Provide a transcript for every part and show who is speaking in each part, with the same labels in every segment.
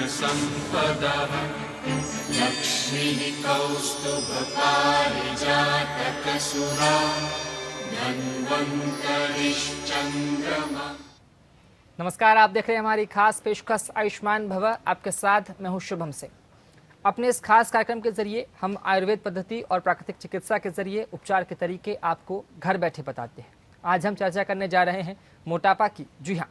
Speaker 1: धनसम्पदः लक्ष्मीः कौस्तुभपारिजातकसुरा धन्वन्तरिश्चन्द्रमा।
Speaker 2: नमस्कार, आप देख रहे हैं हमारी खास पेशकश आयुष्मान भव। आपके साथ मैं हूं शुभम सिंह। अपने इस खास कार्यक्रम के जरिए हम आयुर्वेद पद्धति और प्राकृतिक चिकित्सा के जरिए उपचार के तरीके आपको घर बैठे बताते हैं। आज हम चर्चा करने जा रहे हैं मोटापा की। जी हाँ,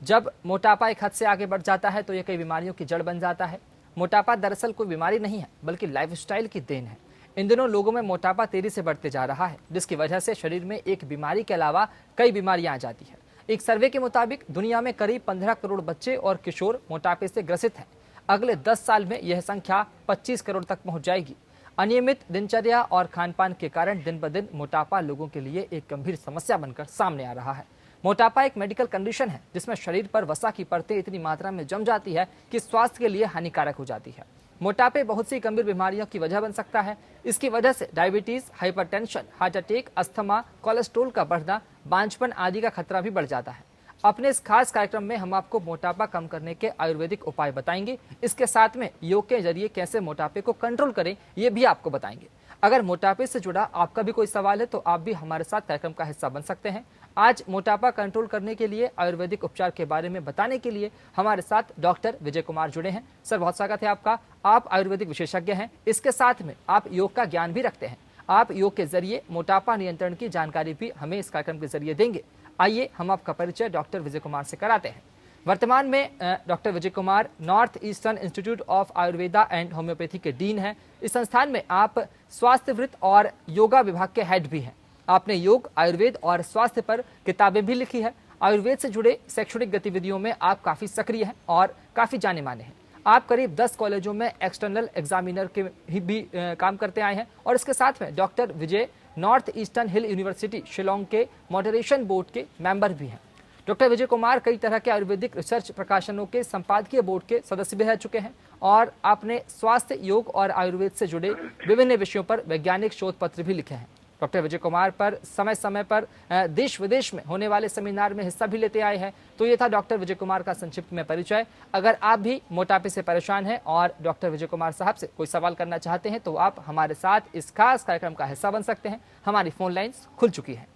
Speaker 2: जब मोटापा एक हद से आगे बढ़ जाता है तो ये कई बीमारियों की जड़ बन जाता है। मोटापा दरअसल कोई बीमारी नहीं है, बल्कि लाइफस्टाइल की देन है। इन दिनों लोगों में मोटापा तेजी से बढ़ते जा रहा है, जिसकी वजह से शरीर में एक बीमारी के अलावा कई बीमारियां आ जाती है। एक सर्वे के मुताबिक दुनिया में करीब 15 करोड़ बच्चे और किशोर मोटापे से ग्रसित हैं। अगले 10 साल में यह संख्या 25 करोड़ तक पहुंच जाएगी। अनियमित दिनचर्या और खान-पान के कारण दिन ब दिन मोटापा लोगों के लिए एक गंभीर समस्या बनकर सामने आ रहा है। मोटापा एक मेडिकल कंडीशन है जिसमें शरीर पर वसा की परतें इतनी मात्रा में जम जाती है कि स्वास्थ्य के लिए हानिकारक हो जाती है। मोटापे बहुत सी गंभीर बीमारियों की वजह बन सकता है। इसकी वजह से diabetes, hypertension, heart attack, asthma, cholesterol का बढ़ना, बांझपन आदि का खतरा भी बढ़ जाता है। अपने इस खास कार्यक्रम में हम आपको मोटापा कम करने के आयुर्वेदिक उपाय बताएंगे। इसके साथ में योग के जरिए कैसे मोटापे को कंट्रोल करें, ये भी आपको बताएंगे। अगर मोटापे से जुड़ा आपका भी कोई सवाल है तो आप भी हमारे साथ कार्यक्रम का हिस्सा बन सकते हैं। आज मोटापा कंट्रोल करने के लिए आयुर्वेदिक उपचार के बारे में बताने के लिए हमारे साथ डॉक्टर विजय कुमार जुड़े हैं। सर, बहुत स्वागत है आपका। आप आयुर्वेदिक विशेषज्ञ हैं, इसके साथ में आप योग का ज्ञान भी रखते हैं। आप योग के जरिए मोटापा नियंत्रण की जानकारी भी हमें इस कार्यक्रम के जरिए देंगे। आइए हम आपका परिचय डॉक्टर विजय कुमार से कराते हैं। वर्तमान में doctor Vijay Kumar north eastern institute of Ayurveda and homeopathy के डीन हैं। इस संस्थान में आप स्वास्थ्य वृत्त और योगा विभाग के हेड भी हैं। आपने योग, आयुर्वेद और स्वास्थ्य पर किताबें भी लिखी है। आयुर्वेद से जुड़े शैक्षणिक गतिविधियों में आप काफ़ी सक्रिय हैं और काफ़ी जाने माने हैं। आप करीब 10 कॉलेजों में एक्सटर्नल एग्जामिनर के भी काम करते आए हैं और इसके साथ में डॉक्टर विजय नॉर्थ ईस्टर्न हिल यूनिवर्सिटी शिलोंग के मॉडरेशन बोर्ड के मेंबर भी हैं। डॉक्टर विजय कुमार कई तरह के आयुर्वेदिक रिसर्च प्रकाशनों के संपादकीय बोर्ड के सदस्य भी रह चुके हैं और आपने स्वास्थ्य, योग और आयुर्वेद से जुड़े विभिन्न विषयों पर वैज्ञानिक शोध पत्र भी लिखे हैं। डॉक्टर विजय कुमार पर समय समय पर देश विदेश में होने वाले सेमिनार में हिस्सा भी लेते आए हैं। तो ये था डॉक्टर विजय कुमार का संक्षिप्त में परिचय। अगर आप भी मोटापे से परेशान हैं और डॉक्टर विजय कुमार साहब से कोई सवाल करना चाहते हैं तो आप हमारे साथ इस खास कार्यक्रम का हिस्सा बन सकते हैं। हमारी फोन लाइन्स खुल चुकी है।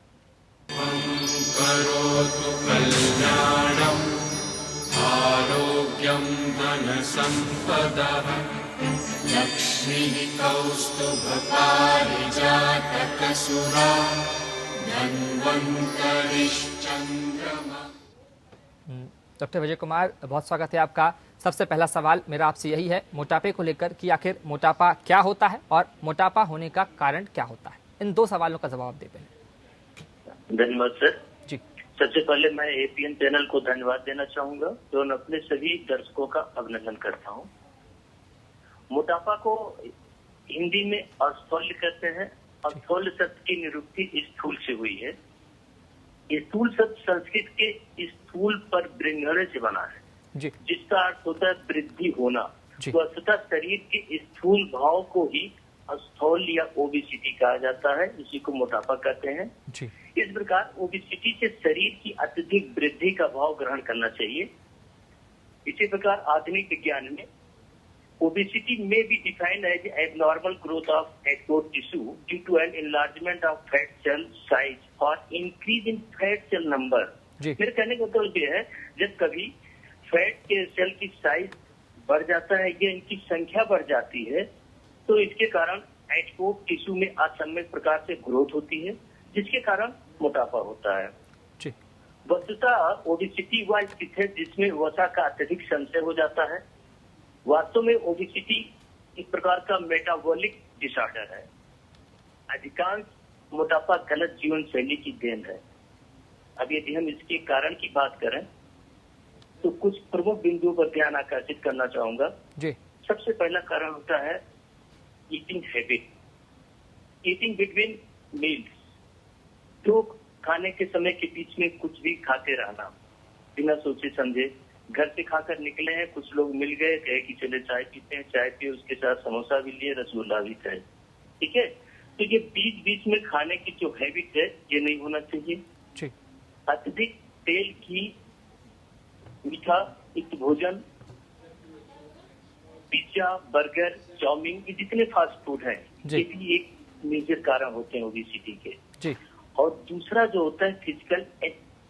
Speaker 1: करोतु कल्याणं आरोग्यं धनसम्पदः लक्ष्मीः कौस्तुभपारिजातकसुरा धन्वन्तरिश्चन्द्रमा।
Speaker 2: डॉक्टर विजय कुमार, बहुत स्वागत है आपका। सबसे पहला सवाल मेरा आपसे यही है मोटापे को लेकर कि आखिर मोटापा क्या होता है और मोटापा होने का कारण क्या होता है। इन दो सवालों का जवाब दे पहले।
Speaker 3: धन्यवाद सर
Speaker 2: जी।
Speaker 3: सबसे पहले मैं एपीएन चैनल को धन्यवाद देना चाहूंगा जो अपने सभी दर्शकों का अभिनंदन करता हूं। मोटापा को हिंदी में अस्थौल्य कहते हैं। अस्थौल्य शब्द की निरुक्ति स्थूल से हुई है। स्थूल शब्द संस्कृत के स्थूल पर बृंहण से बना है
Speaker 2: जी।
Speaker 3: जिसका अर्थ होता है वृद्धि होना।
Speaker 2: जी।
Speaker 3: तो वस्तुतः शरीर के स्थूल भाव को ही अस्थौल्य या ओबेसिटी कहा जाता है, इसी को मोटापा कहते हैं
Speaker 2: जी।
Speaker 3: इस प्रकार ओबेसिटी से शरीर की अत्यधिक वृद्धि का भाव ग्रहण करना चाहिए। इसी प्रकार आधुनिक विज्ञान में ओबेसिटी में be defined as abnormal growth of adipose tissue due to an enlargement of fat cell size और increase in fat cell number. मेरे कहने का मतलब ये है जब कभी फैट के सेल की साइज बढ़ जाता है या इनकी संख्या बढ़ जाती है तो इसके कारण एडपोर्ट टिश्यू में असममित प्रकार से ग्रोथ होती है जिसके कारण मोटापा होता है। वस्तुतः ओबेसिटी वह स्थिति है जिसमें वसा का अत्यधिक संचय हो जाता है। वास्तव में ओबेसिटी इस प्रकार का मेटाबॉलिक डिसऑर्डर है। अधिकांश मोटापा गलत जीवन शैली की देन है। अब यदि हम इसके कारण की बात करें तो कुछ प्रमुख बिंदुओं पर ध्यान आकर्षित करना चाहूंगा जी। सबसे पहला कारण होता है eating habit, eating between meals. तो खाने के समय के बीच में कुछ भी खाते रहना बिना सोचे समझे। घर से खाकर निकले हैं, कुछ लोग मिल गए, कहे कि चले चाय पीते हैं, चाय पिए, उसके साथ समोसा भी लिए, रसगुल्ला भी खाए। ठीक है, तो ये बीच बीच में खाने की जो हैबिट है ये नहीं होना चाहिए। अत्यधिक तेल, घी, मीठा युक्त भोजन, पिज्जा, बर्गर, चाउमीन, ये जितने फास्ट फूड हैं,
Speaker 2: जी।
Speaker 3: ये भी एक मेजर कारण होते हैं ओबेसिटी के।
Speaker 2: जी
Speaker 3: और दूसरा जो होता है फिजिकल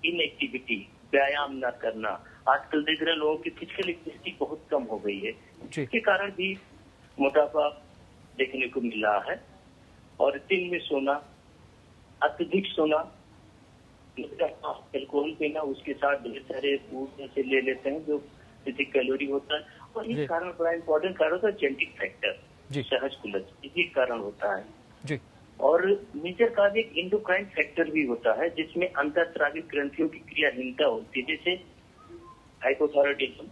Speaker 3: इनएक्टिविटी, व्यायाम न करना। आजकल देख रहे हैं लोगों की फिजिकल एक्टिविटी बहुत कम हो गई है,
Speaker 2: जी
Speaker 3: इसके कारण भी मोटापा देखने को मिल रहा है। और दिन में सोना, अत्यधिक सोना, अल्कोहल पीना, उसके साथ ढेर सारे फूड जैसे ले लेते हैं जो अधिक कैलोरी होता है। और
Speaker 2: जी।
Speaker 3: एक कारण बड़ा इंपॉर्टेंट कारण होता है जेनेटिक फैक्टर,
Speaker 2: जी।
Speaker 3: सहज कुलज, ये कारण होता है।
Speaker 2: जी
Speaker 3: और मेजर का एक इंडोक्राइन फैक्टर भी होता है जिसमें अंतःस्रावी ग्रंथियों की क्रियाहीनता होती है, जैसे हाइपोथायराइडिज्म,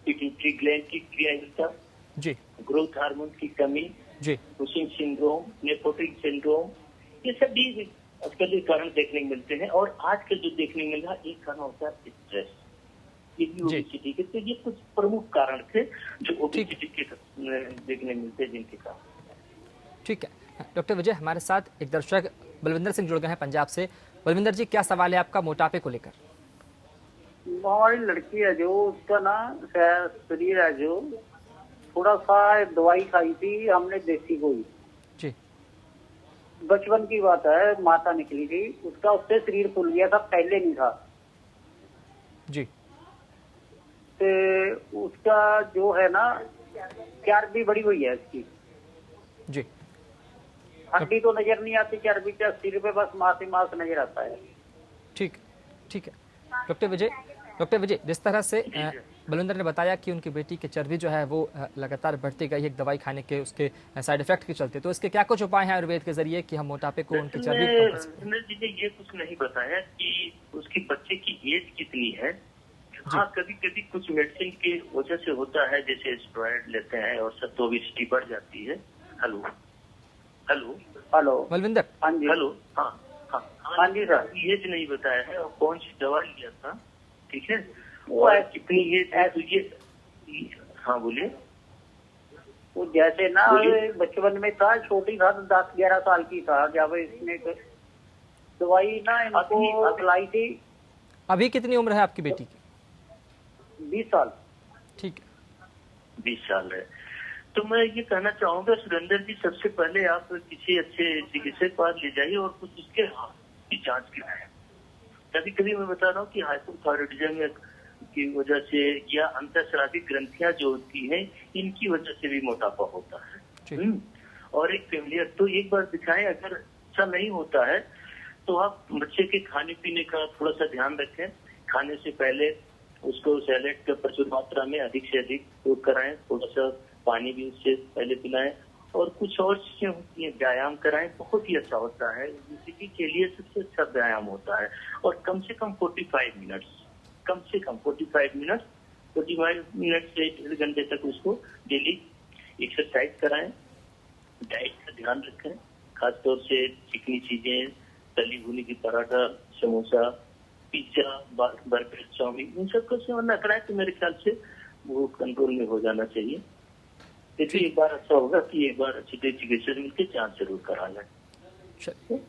Speaker 3: पिट्यूटरी ग्लैंड की क्रियाहीनता,
Speaker 2: जी
Speaker 3: ग्रोथ हार्मोन की कमी,
Speaker 2: जी
Speaker 3: कुशिंग सिंड्रोम, नेपोटिक सिंड्रोम, ये सब भी आजकल ये कारण देखने को मिलते हैं। और आजकल जो देखने को मिल रहा है एक कारण होता है स्ट्रेस, ये भी ओबेसिटी के। तो ये कुछ प्रमुख कारण थे जो ओबेसिटी के देखने मिलते हैं, जिनके कारण।
Speaker 2: ठीक है डॉक्टर विजय, हमारे साथ एक दर्शक बलविंदर सिंह जुड़ गए हैं पंजाब से। बलविंदर जी, क्या सवाल है आपका मोटापे को लेकर?
Speaker 4: हमारी लड़की है जो, उसका ना शरीर है जो थोड़ा सा दवाई खाई थी हमने देसी कोई,
Speaker 2: जी
Speaker 4: बचपन की बात है, माता निकली थी उसका, उससे शरीर फूल गया था, पहले नहीं था।
Speaker 2: जी
Speaker 4: तो उसका जो है ना चर्बी बड़ी हुई है उसकी,
Speaker 2: जी
Speaker 4: हड्डी तो नजर नहीं आती, चर्बी का सिर पे बस मांस ही मांस नजर आता है।
Speaker 2: ठीक ठीक है डॉक्टर विजय, जिस तरह से बलविंदर ने बताया कि उनकी बेटी की चर्बी जो है वो लगातार बढ़ती गई एक दवाई खाने के उसके साइड इफेक्ट के चलते, तो इसके क्या कुछ उपाय हैं आयुर्वेद के जरिए कि हम मोटापे को, उनकी चर्बी को कम कर सकते हैं?
Speaker 3: जी ने ये कुछ नहीं बताया कि उसकी बच्चे की एज कितनी है। हाँ, कभी कभी कुछ मेडिसिन की वजह से होता है, जैसे स्टेरॉइड लेते हैं और सब तो ओबेसिटी बढ़ जाती है। हेलो हेलो
Speaker 4: हेलो
Speaker 2: बलविंदर,
Speaker 4: हाँ जी,
Speaker 3: हेलो, हाँ हाँ
Speaker 4: हाँ जी सर।
Speaker 3: एज नहीं बताया है और कौन सी दवा लिया था, ठीक है,
Speaker 4: वो
Speaker 3: और कितनी एज है, तो ये हाँ बोलिए।
Speaker 4: वो जैसे ना
Speaker 3: बोलिए।
Speaker 4: बचपन में था, छोटी था, 10-11 साल की था जब इसने दवाई ना इनको खिलाई थी।
Speaker 2: अभी कितनी उम्र है आपकी बेटी की?
Speaker 4: 20 साल।
Speaker 2: ठीक है
Speaker 3: 20 साल है। तो मैं ये कहना चाहूंगा सुरेंद्र जी, सबसे पहले आप किसी अच्छे चिकित्सक के पास ले जाइए और कुछ उसके हाथ की जांच कराएं। कभी कभी मैं बता रहा हूँ कि हाइपोथायराइडिज्म की वजह से या अंतःस्रावी ग्रंथियां जो होती हैं, इनकी वजह से भी मोटापा होता है। और एक फेमिलियर, तो एक बार दिखाएं। अगर अच्छा नहीं होता है तो आप बच्चे के खाने पीने का थोड़ा सा ध्यान रखें। खाने से पहले उसको सैलेड का प्रचुर मात्रा में अधिक से अधिक उपयोग कराएं, थोड़ा सा पानी भी उससे पहले पिलाएं, और कुछ और चीजें होती हैं, व्यायाम कराएं, बहुत ही अच्छा होता है। ओबेसिटी के लिए सबसे अच्छा व्यायाम होता है। और कम से कम 45 मिनट, कम से कम 45 मिनट, 45 मिनट से 1 घंटे तक उसको डेली एक्सरसाइज कराएं। डाइट का ध्यान रखें, खासतौर से चिकनी चीजें, तली भुनी की paratha, samosa, pizza, burger, chowmein, इन सब का सेवन न कराएं तो मेरे ख्याल से वो कंट्रोल में हो जाना चाहिए। देखिए, एक बार अच्छा होगा कि एक बार अच्छी चिकित्सक मिलकर जांच जरूर करा लें।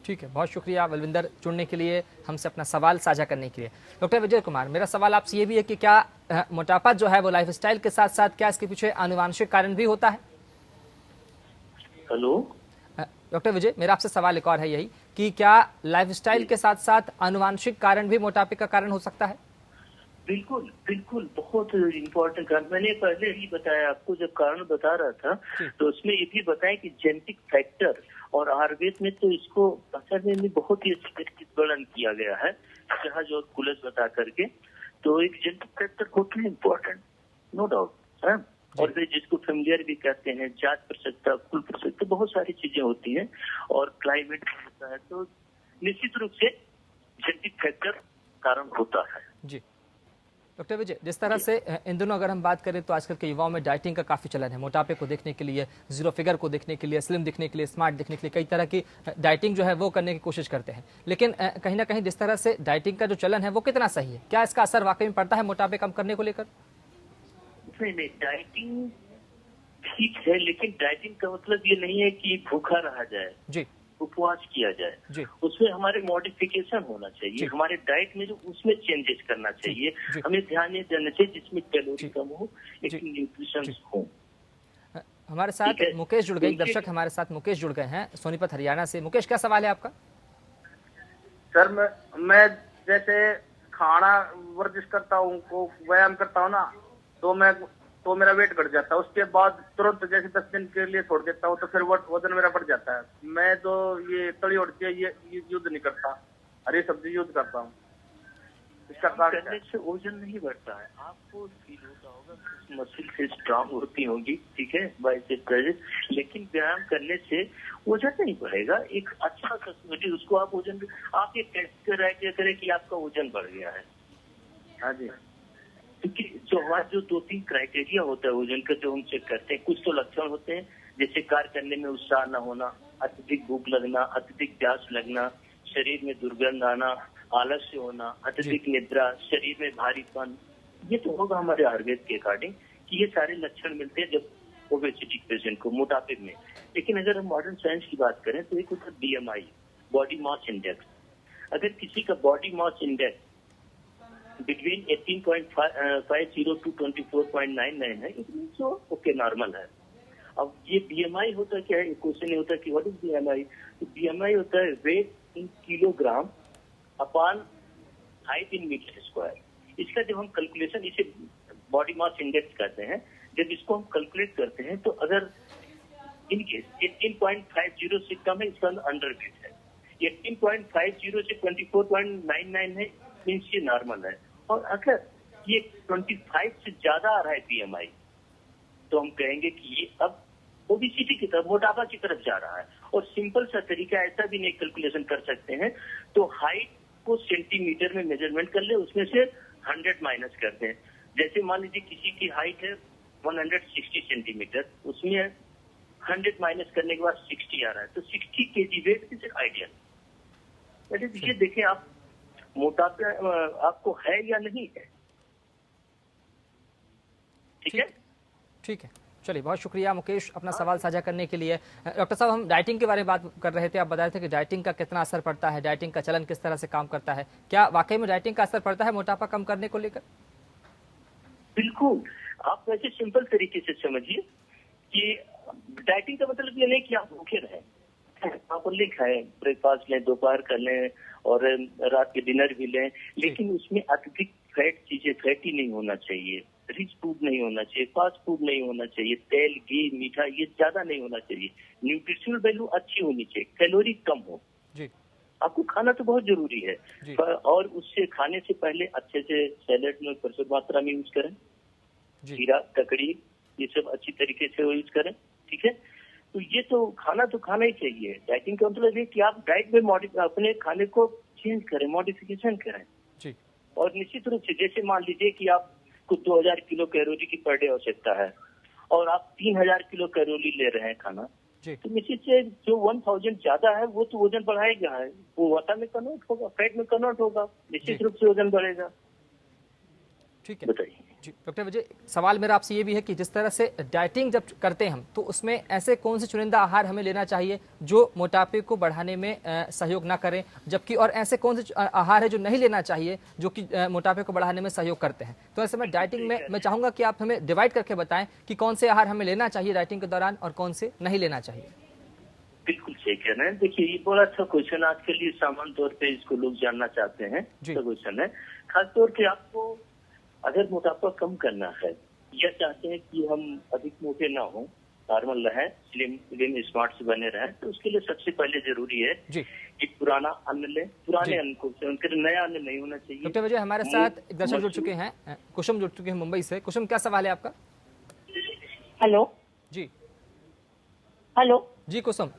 Speaker 2: ठीक है, बहुत शुक्रिया बलविंदर जुड़ने के लिए, हमसे अपना सवाल साझा करने के लिए। डॉक्टर विजय कुमार, मेरा सवाल आपसे ये भी है कि क्या मोटापा जो है वो लाइफस्टाइल के साथ साथ क्या इसके पीछे आनुवंशिक कारण भी होता है?
Speaker 3: हेलो
Speaker 2: डॉक्टर विजय, मेरा आपसे सवाल एक और है यही कि क्या लाइफस्टाइल के साथ साथ आनुवंशिक कारण भी मोटापे का कारण हो सकता है?
Speaker 3: बिल्कुल बिल्कुल, बहुत इम्पोर्टेंट कारण। मैंने पहले ही बताया आपको, जब कारण बता रहा था तो उसमें ये भी बताया कि जेनेटिक फैक्टर, और आयुर्वेद में तो इसको पहचानने में बहुत ही अच्छी तरीके से वर्णन किया गया है, जहाज और कुलज बता करके। तो एक जेनेटिक फैक्टर होता है इम्पोर्टेंट, नो डाउट है। और वे जिसको फेमिलियर भी कहते हैं, जात प्रसक्ता, कुल प्रसक्ता, बहुत सारी चीजें होती हैं, और क्लाइमेट होता है। तो निश्चित रूप से जेनेटिक फैक्टर कारण होता है।
Speaker 2: जी डॉक्टर विजय, जिस तरह से इन दिनों अगर हम बात करें तो आजकल के युवाओं में डाइटिंग का काफ़ी चलन है, मोटापे को देखने के लिए, जीरो फिगर को देखने के लिए, स्लिम दिखने के लिए, स्मार्ट दिखने के लिए कई तरह की डाइटिंग जो है वो करने की कोशिश करते हैं। लेकिन कहीं ना कहीं जिस तरह से डाइटिंग का जो चलन है वो कितना सही है? क्या इसका असर वाकई में पड़ता है मोटापे कम करने को लेकर?
Speaker 3: नहीं, डाइटिंग ठीक है, लेकिन डाइटिंग का मतलब ये नहीं है कि भूखा रहा जाए।
Speaker 2: जी
Speaker 3: उपवास किया जाए,
Speaker 2: जी।
Speaker 3: उसमें हमारे मॉडिफिकेशन होना चाहिए,
Speaker 2: जी।
Speaker 3: हमारे डाइट में जो उसमें चेंजेस करना चाहिए,
Speaker 2: जी।
Speaker 3: हमें ध्यान ये देना चाहिए जिसमें कैलोरी
Speaker 2: जी।
Speaker 3: कम हो, एक
Speaker 2: जी।
Speaker 3: न्यूट्रिशन
Speaker 2: जी।
Speaker 3: हो।
Speaker 2: हमारे
Speaker 3: ठीक
Speaker 2: साथ
Speaker 3: है।
Speaker 2: मुकेश जुड़ गए, एक
Speaker 3: देखिए,
Speaker 2: दर्शक हमारे साथ मुकेश जुड़ गए हैं सोनीपत हरियाणा से। मुकेश, क्या सवाल है आपका?
Speaker 5: सर मैं जैसे खाना वर्जिश करता हूँ, को व्यायाम करता हूँ ना, तो मेरा वेट घट जाता है। उसके बाद तुरंत जैसे 10 दिन के लिए छोड़ देता हूँ तो फिर वजन मेरा बढ़ जाता है। मैं तो ये तली उड़ती है, ये यूज नहीं करता, हरी सब्जी यूज करता हूँ। इसका कारण क्या
Speaker 3: करने
Speaker 5: है?
Speaker 3: से वजन नहीं बढ़ता है, आपको फील होता होगा कुछ मसल से स्ट्रांग होती होगी, ठीक है, बाइसेप ट्राइसेप, लेकिन व्यायाम करने से वजन नहीं बढ़ेगा। एक अच्छा कसौटी, उसको आप वजन, आप ये टेस्ट करें कि आपका वजन बढ़ गया है।
Speaker 5: हाँ जी।
Speaker 3: क्योंकि जो हमारा जो 2-3 क्राइटेरिया होता है वजन का, जो हम चेक करते हैं, कुछ तो लक्षण होते हैं, जैसे कार्य करने में उत्साह न होना, अत्यधिक भूख लगना, अत्यधिक प्यास लगना, शरीर में दुर्गंध आना, आलस्य होना, अत्यधिक निद्रा, शरीर में भारीपन। ये तो होगा हमारे आयुर्वेद के अकॉर्डिंग कि ये सारे लक्षण मिलते हैं जब ओबेसिटी पेशेंट को, मोटापे में। लेकिन अगर हम मॉडर्न साइंस की बात करें तो एक होता है BMI, बॉडी मास इंडेक्स। अगर किसी का body mass index between 18.50 to 24.99 है, इट मीन्स ओके, नॉर्मल है। अब ये BMI होता क्या है, क्वेश्चन ये होता है कि व्हाट इज BMI? तो BMI होता है weight in kilogram upon height in metre square. इसका जब हम कैलकुलेशन, इसे बॉडी मास इंडेक्स कहते हैं, जब इसको हम कैलकुलेट करते हैं तो अगर इनकेस 18.50 से कम है, इसका अंडर वेट है। 18.50 से 24.99 है, मीन्स ये नॉर्मल है। और अगर ये 25 से ज्यादा आ रहा है BMI, तो हम कहेंगे कि ये अब ओबेसिटी की तरफ, मोटापा की तरफ जा रहा है। और सिंपल सा तरीका, ऐसा भी नहीं कैलकुलेशन कर सकते हैं, तो हाइट को सेंटीमीटर में मेजरमेंट कर ले, उसमें से 100 माइनस कर दें। जैसे मान लीजिए किसी की हाइट है 160 सेंटीमीटर, उसमें 100 माइनस करने के बाद 60 आ रहा है, तो 60 kg वेट इज आइडियल। ये देखें आप, मोटापा आपको है या नहीं है। ठीक है,
Speaker 2: ठीक है, चलिए, बहुत शुक्रिया मुकेश अपना सवाल साझा करने के लिए। डॉक्टर साहब, हम डाइटिंग के बारे में बात कर रहे थे। आप बता रहे थे कि डाइटिंग का कितना असर पड़ता है, डाइटिंग का चलन किस तरह से काम करता है। क्या वाकई में डाइटिंग का असर पड़ता है मोटापा कम करने को लेकर?
Speaker 3: बिल्कुल। आप वैसे सिंपल तरीके से समझिए कि डाइटिंग का मतलब ये नहीं कि आप भूखे रहें, प्रॉपरली खाएं, ब्रेकफास्ट लें, दोपहर कर लें और रात के डिनर भी लें, लेकिन उसमें अत्यधिक फैट चीजें, फैटी नहीं होना चाहिए, रिच फूड नहीं होना चाहिए, फास्ट फूड नहीं होना चाहिए, तेल, घी, मीठा ये ज्यादा नहीं होना चाहिए। न्यूट्रिशनल वैल्यू अच्छी होनी चाहिए, कैलोरी कम हो।
Speaker 2: जी।
Speaker 3: आपको खाना तो बहुत जरूरी है, और उससे खाने से पहले अच्छे से सैलेड में भरपूर मात्रा में यूज करें, खीरा, ककड़ी, ये सब अच्छी तरीके से यूज करें। ठीक है, तो ये तो खाना ही चाहिए। डाइटिंग का मतलब है कि आप डाइट में अपने खाने को चेंज करें, मॉडिफिकेशन करें
Speaker 2: जी।
Speaker 3: और निश्चित रूप से, जैसे मान लीजिए कि आपको 2000 किलो कैलोरी की पर डे आवश्यकता है और आप 3000 किलो कैलोरी ले रहे हैं खाना, तो निश्चित से जो 1000 ज्यादा है वो तो वजन बढ़ाएगा है, वो वसा में कन्वर्ट होगा, फैट में कन्वर्ट होगा, निश्चित रूप से वजन बढ़ेगा।
Speaker 2: ठीक है,
Speaker 3: बताइए
Speaker 2: जी। डॉक्टर विजय, सवाल मेरा आपसे ये भी है कि जिस तरह से डाइटिंग जब करते हैं हम, तो उसमें ऐसे कौन से चुनिंदा आहार हमें लेना चाहिए जो मोटापे को बढ़ाने में सहयोग ना करें, जबकि और ऐसे कौन से आहार है जो नहीं लेना चाहिए जो कि मोटापे को बढ़ाने में सहयोग करते हैं? तो ऐसे में डाइटिंग में मैं चाहूंगा कि आप हमें डिवाइड करके बताएं कि कौन से आहार हमें लेना चाहिए डाइटिंग के दौरान और कौन से नहीं लेना चाहिए।
Speaker 3: बिल्कुल सही कह रहे हैं। देखिए, ये बड़ा अच्छा क्वेश्चन आज के लिए सामान्य तौर पे इसको लोग जानना चाहते हैं, तो क्वेश्चन है। खासतौर पे आपको अगर मोटापा कम करना है या चाहते हैं कि हम अधिक मोटे ना हो, नॉर्मल रहें, स्लिम स्मार्ट से बने रहें, तो उसके लिए सबसे पहले जरूरी है कि पुराना अन्न लें, पुराने अन्न को सेवन करें, नया अन्न नहीं होना चाहिए।
Speaker 2: डॉक्टर विजय, हमारे साथ एक दर्शक जुड़ चुके हैं, कुसुम जुड़ चुके हैं मुंबई से। कुसुम, क्या सवाल है आपका?
Speaker 6: हेलो
Speaker 2: जी।
Speaker 6: हेलो
Speaker 2: जी कुसुम।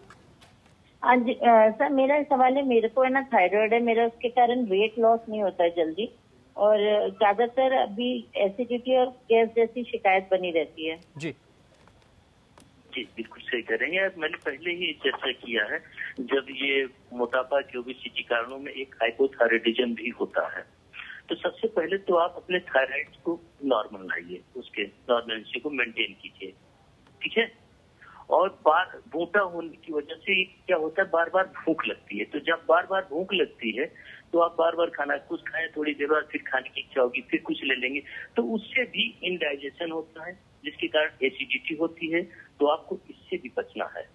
Speaker 6: हाँ जी सर, मेरा सवाल है, मेरे को है ना थायराइड है मेरा, उसके कारण वेट लॉस नहीं होता है जल्दी, और ज्यादातर अभी एसिडिटी और गैस जैसी शिकायत बनी रहती है।
Speaker 2: जी
Speaker 3: जी, बिल्कुल सही कह रहे हैं। मैंने पहले ही चर्चा किया है, जब ये मोटापा के ओबेसिटी कारणों में एक हाइपोथायराइडिज्म भी होता है, तो सबसे पहले तो आप अपने थायराइड को नॉर्मल लाइए, उसके नॉर्मल को मेंटेन कीजिए। ठीक है, और बार मोटा होने की वजह से क्या होता है, बार बार भूख लगती है। तो जब बार बार भूख लगती है तो आप बार बार खाना कुछ खाएं, थोड़ी देर बाद फिर खाने की इच्छा होगी, फिर कुछ ले लेंगे, तो उससे भी इनडाइजेशन होता है, जिसके कारण एसिडिटी होती है। तो आपको इससे भी बचना है।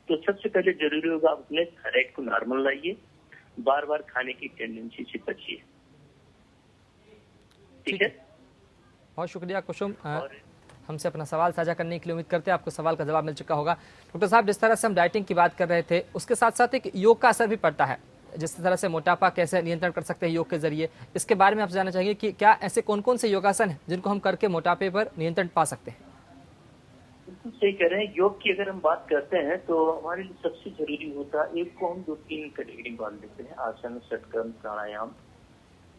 Speaker 3: तो सबसे पहले जरूरी होगा आप अपने थायराइड को नॉर्मल लाइए, बार बार खाने की टेंडेंसी से बचिए। ठीक है,
Speaker 2: बहुत शुक्रिया कुसुम,
Speaker 3: और
Speaker 2: हमसे अपना सवाल साझा करने के लिए। उम्मीद करते हैं आपको सवाल का जवाब मिल चुका होगा। डॉक्टर साहब, जिस तरह से हम डाइटिंग की बात कर रहे थे, उसके साथ साथ एक योग का असर भी पड़ता है। जिस तरह से मोटापा कैसे नियंत्रण कर सकते हैं योग के जरिए, इसके बारे में आप जानना चाहिए कि क्या ऐसे कौन कौन से योगासन हैं जिनको हम करके मोटापे पर नियंत्रण पा सकते हैं?
Speaker 3: बिल्कुल सही कह रहे हैं। योग की अगर हम बात करते हैं तो हमारे लिए सबसे जरूरी होता है, एक को हम 2-3 कैटेगरी बांट देते हैं, आसन, षटकर्म, प्राणायाम।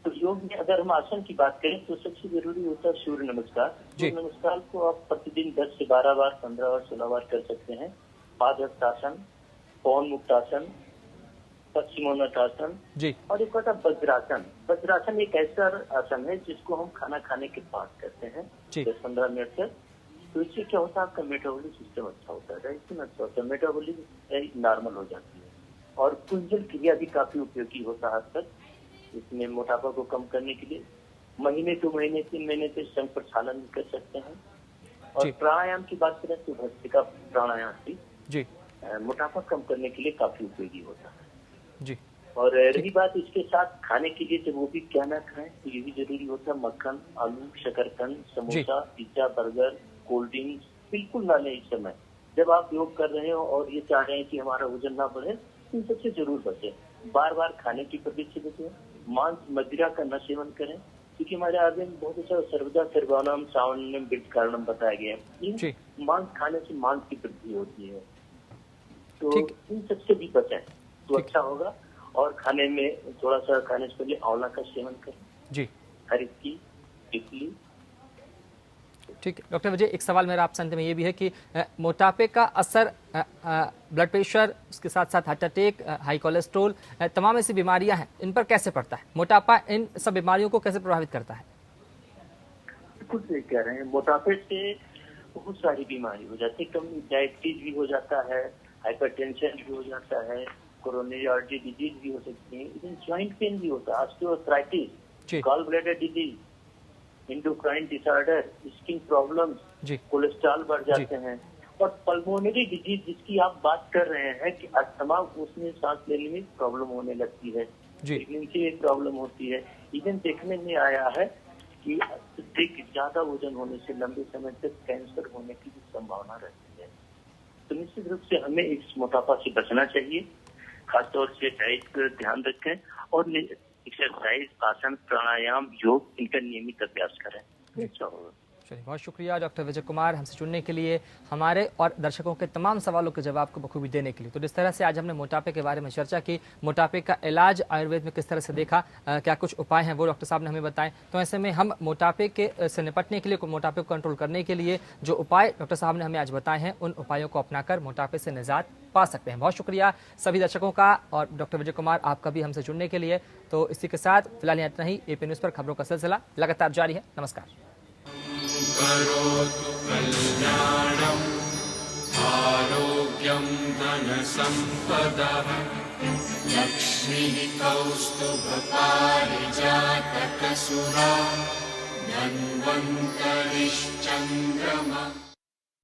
Speaker 3: तो योग में अगर हम आसन की बात करें तो सबसे जरूरी होता है सूर्य नमस्कार। सूर्य नमस्कार को आप प्रतिदिन 10 से 12 बार, 15 बार, 16 बार कर सकते हैं। पादहस्तासन, पवन मुक्तासन, पश्चिमोन्नतासन
Speaker 2: जी,
Speaker 3: और एक होता है वज्रासन। वज्रासन एक ऐसा आसन है जिसको हम खाना खाने के बाद करते हैं
Speaker 2: जी।
Speaker 3: 10-15 मिनट तक। तो इससे क्या होता है, आपका मेटाबॉलिक सिस्टम अच्छा होता है, डाइजेशन अच्छा होता है, मेटाबॉलिक नॉर्मल हो जाती है। और कुंजल क्रिया भी काफी उपयोगी होता है हद तक इसमें मोटापा को कम करने के लिए। महीने 2 महीने 3 महीने से संग प्रक्षालन भी कर सकते हैं। और
Speaker 2: जी।
Speaker 3: प्राणायाम की बात करें तो भस्त्रिका प्राणायाम भी
Speaker 2: जी
Speaker 3: मोटापा कम करने के लिए काफी उपयोगी होता है।
Speaker 2: जी,
Speaker 3: और रही बात इसके साथ खाने के लिए, तो वो भी क्या ना खाएं, तो ये भी जरूरी होता है। मक्खन, आलू, शकरकंद, samosa, pizza, burger, cold drinks बिल्कुल ना लें इस समय। जब आप योग कर रहे हो और ये चाह रहे हैं कि हमारा वजन ना बढ़े, तो इन सबसे जरूर बचें। बार बार खाने की प्रवृत्ति से बचें। मांस, मदिरा का न सेवन करें, क्योंकि हमारे आगे में बहुत अच्छा सर्वदा सर्वानम सावनम वृद्धि कारणम बताया गया है।
Speaker 2: जी।
Speaker 3: मांस खाने से मांस की वृद्धि होती है, तो
Speaker 2: ठीक।
Speaker 3: इन सबसे भी बचें तो अच्छा होगा। और खाने में थोड़ा सा खाने से पहले आंवला का सेवन करें,
Speaker 2: जी,
Speaker 3: हरी की टिकली।
Speaker 2: ठीक है। डॉक्टर विजय, एक सवाल मेरा आपसे अंत में ये भी है कि मोटापे का असर ब्लड प्रेशर, उसके साथ साथ हार्ट अटैक, हाई कोलेस्ट्रोल, तमाम ऐसी बीमारियां हैं, इन पर कैसे पड़ता है? मोटापा इन सब बीमारियों को कैसे प्रभावित करता है?
Speaker 3: बिल्कुल सही कह रहे हैं। मोटापे से बहुत सारी बीमारी हो जाती है। कम डायबिटीज भी हो जाता है, हाइपरटेंशन भी हो जाता है, कोरोनरी आर्टरी डिजीज भी हो सकती है, इवन ज्वाइंट पेन भी होता है, osteoarthritis, gall bladder disease, endocrine disorder, skin problems, cholesterol बढ़ जाते हैं। और पल्मोनरी डिजीज जिसकी आप बात कर रहे हैं कि अस्थमा, उसमें सांस लेने में प्रॉब्लम होने लगती है, प्रेगनेंसी में प्रॉब्लम होती है। इवन देखने में आया है कि अधिक ज्यादा वजन होने से लंबे समय तक कैंसर होने की भी संभावना रहती है। तो निश्चित रूप से हमें इस मोटापा से बचना चाहिए। खासतौर से डाइट पर ध्यान रखें और एक्सरसाइज, आसन, प्राणायाम, योग, इनका नियमित अभ्यास करें, अच्छा होगा।
Speaker 2: चलिए, बहुत शुक्रिया डॉक्टर विजय कुमार हमसे जुड़ने के लिए, हमारे और दर्शकों के तमाम सवालों के जवाब को बखूबी देने के लिए। तो जिस तरह से आज हमने मोटापे के बारे में चर्चा की, मोटापे का इलाज आयुर्वेद में किस तरह से देखा, क्या कुछ उपाय हैं वो डॉक्टर साहब ने हमें बताएं। तो ऐसे में हम मोटापे के से निपटने के लिए, मोटापे को कंट्रोल करने के लिए जो उपाय डॉक्टर साहब ने हमें आज बताए हैं, उन उपायों को अपनाकर मोटापे से निजात पा सकते हैं। बहुत शुक्रिया सभी दर्शकों का और डॉक्टर विजय कुमार आपका भी हमसे जुड़ने के लिए। तो इसी के साथ फिलहाल इतना ही। एपी न्यूज़ पर खबरों का सिलसिला लगातार जारी है। नमस्कार।
Speaker 1: करोतु कल्याणम् आरोग्यं धनसम्पदः लक्ष्मीः कौस्तुभपारिजातकसुरा धन्वन्तरिश्चन्द्रमा।